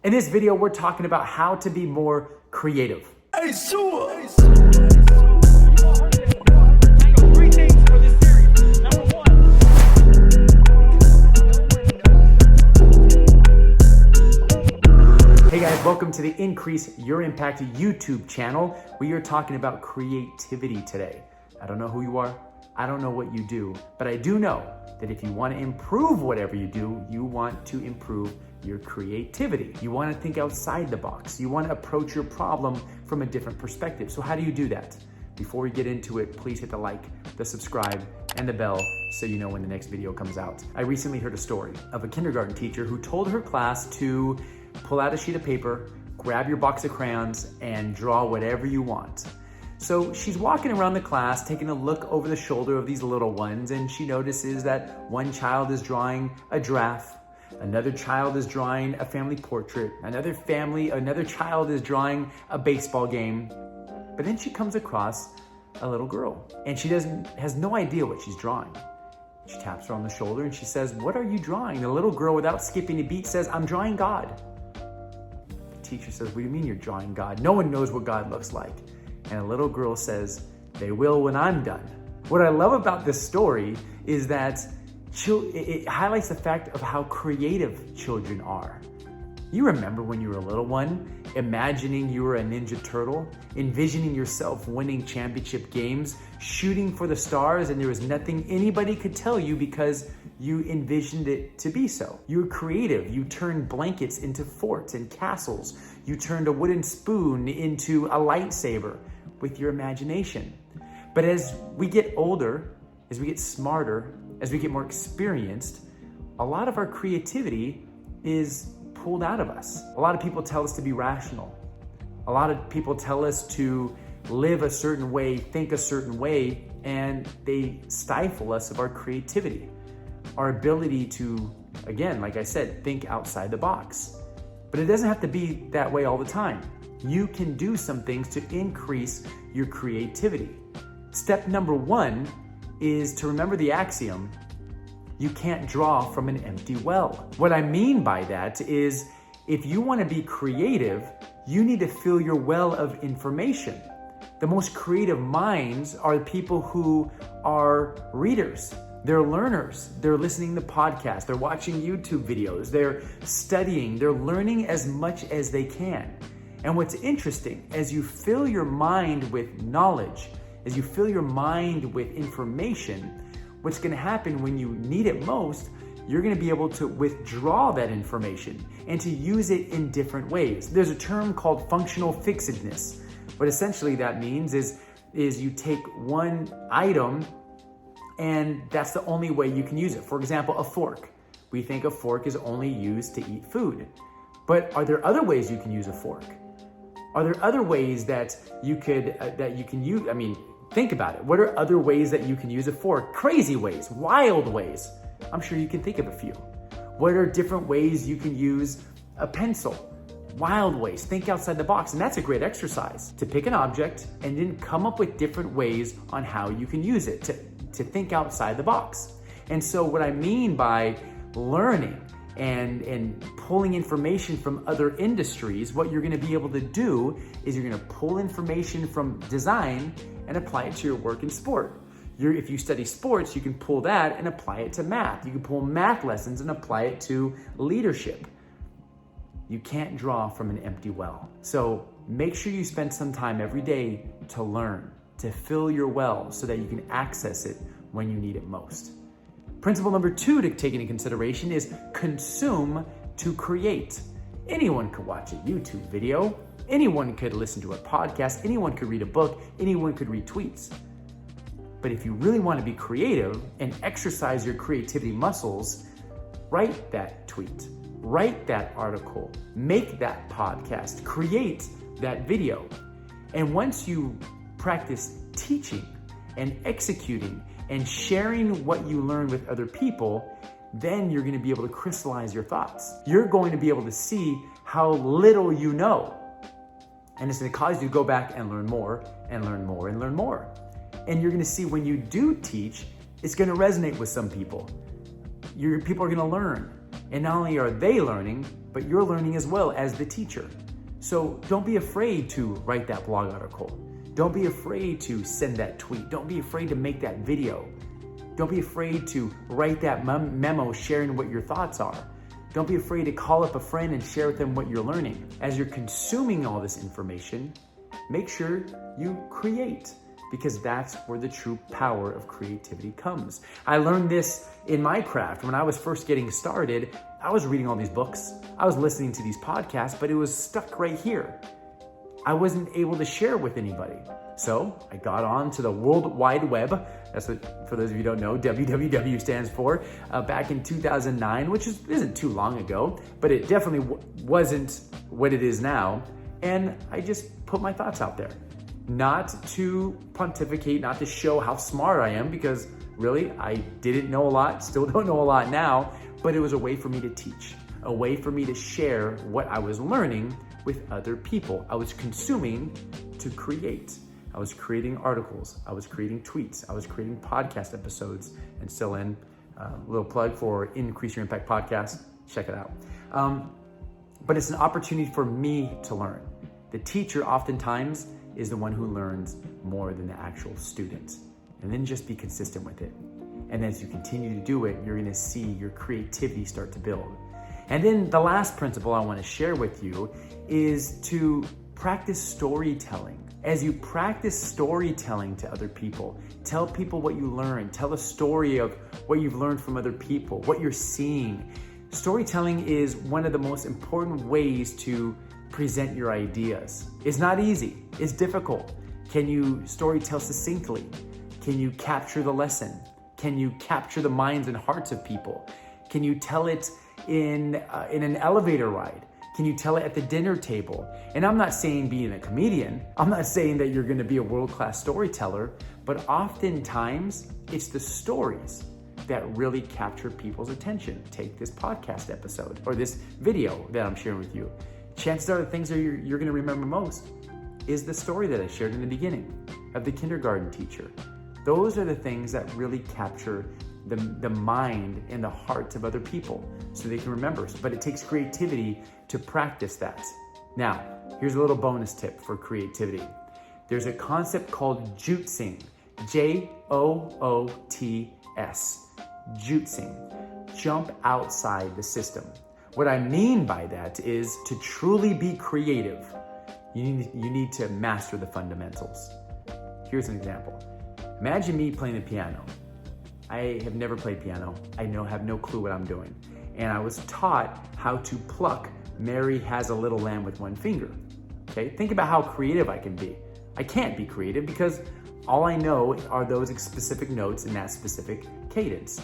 In this video, we're talking about how to be more creative. Hey, sure. Three things for this series. Number one. Hey guys, welcome to the Increase Your Impact YouTube channel. We are talking about creativity today. I don't know who you are. I don't know what you do, but I do know that if you want to improve whatever you do, you want to improve your creativity. You want to think outside the box. You want to approach your problem from a different perspective. So how do you do that? Before we get into it, please hit the like, the subscribe, and the bell so you know when the next video comes out. I recently heard a story of a kindergarten teacher who told her class to pull out a sheet of paper, grab your box of crayons, and draw whatever you want. So she's walking around the class, taking a look over the shoulder of these little ones, and she notices that one child is drawing a giraffe, another child is drawing a family portrait, another child is drawing a baseball game. But then she comes across a little girl, and she has no idea what she's drawing. She taps her on the shoulder and she says, "What are you drawing?" The little girl, without skipping a beat, says, "I'm drawing God." The teacher says, "What do you mean you're drawing God? No one knows what God looks like." And a little girl says, "They will when I'm done." What I love about this story is that it highlights the fact of how creative children are. You remember when you were a little one, imagining you were a Ninja Turtle, envisioning yourself winning championship games, shooting for the stars, and there was nothing anybody could tell you because you envisioned it to be so. You were creative. You turned blankets into forts and castles. You turned a wooden spoon into a lightsaber with your imagination. But as we get older, as we get smarter, as we get more experienced, a lot of our creativity is pulled out of us. A lot of people tell us to be rational. A lot of people tell us to live a certain way, think a certain way, and they stifle us of our creativity, our ability to, again, like I said, think outside the box. But it doesn't have to be that way all the time. You can do some things to increase your creativity. Step number one is to remember the axiom, you can't draw from an empty well. What I mean by that is if you want to be creative, you need to fill your well of information. The most creative minds are the people who are readers. They're learners. They're listening to podcasts. They're watching YouTube videos. They're studying. They're learning as much as they can. And what's interesting, as you fill your mind with knowledge, as you fill your mind with information, what's going to happen when you need it most, you're going to be able to withdraw that information and to use it in different ways. There's a term called functional fixedness. What essentially that means is you take one item and that's the only way you can use it. For example, a fork. We think a fork is only used to eat food. But are there other ways you can use a fork? Are there other ways that you can use? I mean, think about it. What are other ways that you can use a fork? Crazy ways, wild ways. I'm sure you can think of a few. What are different ways you can use a pencil? Wild ways. Think outside the box. And that's a great exercise, to pick an object and then come up with different ways on how you can use it, to think outside the box. And so what I mean by learning and pulling information from other industries, what you're going to be able to do is you're going to pull information from design and apply it to your work in sport. If you study sports, you can pull that and apply it to math. You can pull math lessons and apply it to leadership. You can't draw from an empty well. So make sure you spend some time every day to learn, to fill your well so that you can access it when you need it most. Principle number 2 to take into consideration is consume to create. Anyone could watch a YouTube video. Anyone could listen to a podcast. Anyone could read a book. Anyone could read tweets. But if you really want to be creative and exercise your creativity muscles, write that tweet, write that article, make that podcast, create that video. And once you practice teaching and executing and sharing what you learn with other people, then you're going to be able to crystallize your thoughts. You're going to be able to see how little you know. And it's going to cause you to go back and learn more and learn more and learn more. And you're going to see when you do teach, it's going to resonate with some people. People are going to learn. And not only are they learning, but you're learning as well as the teacher. So don't be afraid to write that blog article. Don't be afraid to send that tweet. Don't be afraid to make that video. Don't be afraid to write that memo sharing what your thoughts are. Don't be afraid to call up a friend and share with them what you're learning. As you're consuming all this information, make sure you create, because that's where the true power of creativity comes. I learned this in my craft. When I was first getting started, I was reading all these books. I was listening to these podcasts, but it was stuck right here. I wasn't able to share with anybody. So I got on to the World Wide Web. That's what, for those of you who don't know, WWW stands for, back in 2009, which isn't too long ago, but it definitely wasn't what it is now. And I just put my thoughts out there. Not to pontificate, not to show how smart I am, because really, I didn't know a lot, still don't know a lot now, but it was a way for me to teach, a way for me to share what I was learning with other people. I was consuming to create. I was creating articles, I was creating tweets, I was creating podcast episodes, and still in a little plug for Increase Your Impact podcast, check it out. But it's an opportunity for me to learn. The teacher oftentimes is the one who learns more than the actual student. And then just be consistent with it. And as you continue to do it, you're gonna see your creativity start to build. And then the last principle I wanna share with you is to practice storytelling. As you practice storytelling to other people, tell people what you learned, tell a story of what you've learned from other people, what you're seeing. Storytelling is one of the most important ways to present your ideas. It's not easy, it's difficult. Can you storytell succinctly? Can you capture the lesson? Can you capture the minds and hearts of people? Can you tell it in an elevator ride? Can you tell it at the dinner table? And I'm not saying being a comedian, I'm not saying that you're gonna be a world-class storyteller, but oftentimes it's the stories that really capture people's attention. Take this podcast episode or this video that I'm sharing with you. Chances are the things that you're gonna remember most is the story that I shared in the beginning of the kindergarten teacher. Those are the things that really capture the mind and the hearts of other people so they can remember. But it takes creativity to practice that. Now, here's a little bonus tip for creativity. There's a concept called juicing, Joots, juicing, jump outside the system. What I mean by that is to truly be creative, you need to master the fundamentals. Here's an example. Imagine me playing the piano. I have never played piano. I have no clue what I'm doing. And I was taught how to pluck Mary Has a Little Lamb with one finger. Okay, think about how creative I can be. I can't be creative because all I know are those specific notes in that specific cadence.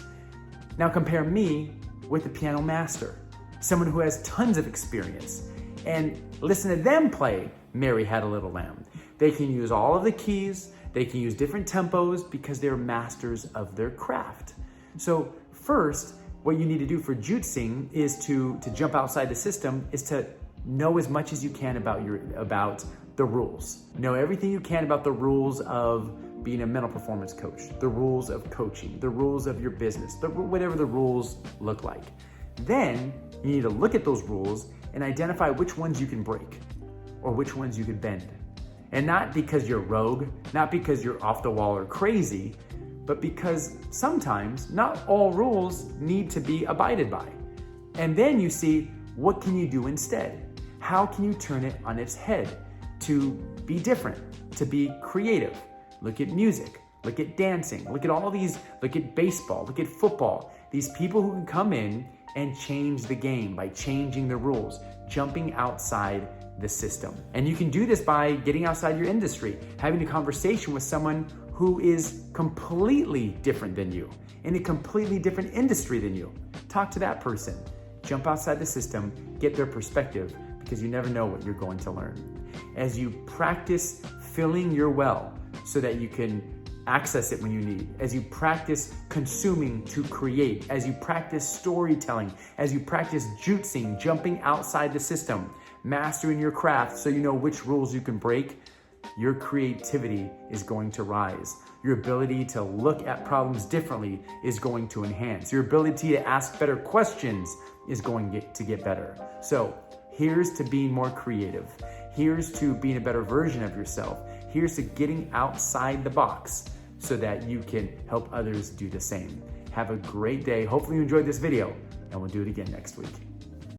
Now compare me with the piano master, someone who has tons of experience, and listen to them play Mary Had a Little Lamb. They can use all of the keys, they can use different tempos because they're masters of their craft. So first, what you need to do for juicing is to jump outside the system is to know as much as you can about the rules. Know everything you can about the rules of being a mental performance coach, the rules of coaching, the rules of your business, whatever the rules look like. Then you need to look at those rules and identify which ones you can break or which ones you can bend. And not because you're rogue, not because you're off the wall or crazy, but because sometimes not all rules need to be abided by. And then you see, what can you do instead? How can you turn it on its head to be different, to be creative? Look at music, look at dancing, look at all these, look at baseball, look at football. These people who can come in and change the game by changing the rules, jumping outside the system. And you can do this by getting outside your industry, having a conversation with someone who is completely different than you, in a completely different industry than you. Talk to that person, jump outside the system, get their perspective, because you never know what you're going to learn. As you practice filling your well so that you can access it when you need, as you practice consuming to create, as you practice storytelling, as you practice juicing, jumping outside the system, mastering your craft so you know which rules you can break, your creativity is going to rise. Your ability to look at problems differently is going to enhance. Your ability to ask better questions is going to get better. So here's to being more creative. Here's to being a better version of yourself. Here's to getting outside the box so that you can help others do the same. Have a great day. Hopefully you enjoyed this video, and we'll do it again next week.